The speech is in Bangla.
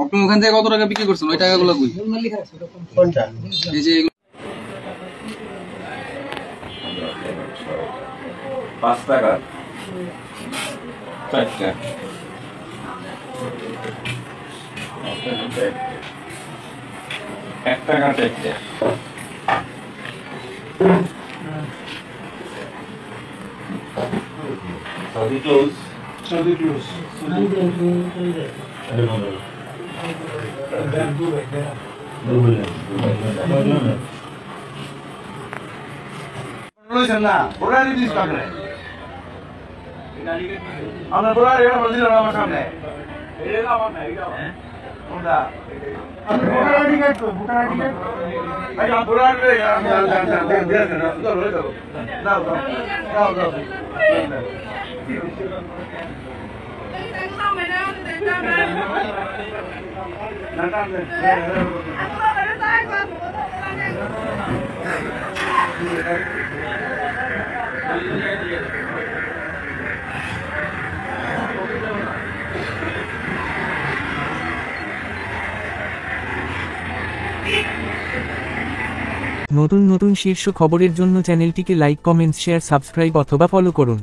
আপনি ওখান থেকে কত টাকা বিক্রি করছেন ওই টাকাগুলো কই? কোনটা? এই যে 5 টাকা 4টা 1 টাকা 4টা Saudi close. না বুড়ারি দিস কাটলে আমরা বুড়ারি এটা বলি না আমার সামনে এটা আমার না এটা কোনটা বুড়ারি কাটতো বুড়ারি কাটতো ভাই বুড়ারি রে দাও নতুন নতুন শীর্ষ খবরের জন্য চ্যানেলটিকে লাইক, কমেন্টস, শেয়ার, সাবস্ক্রাইব অথবা ফলো করুন।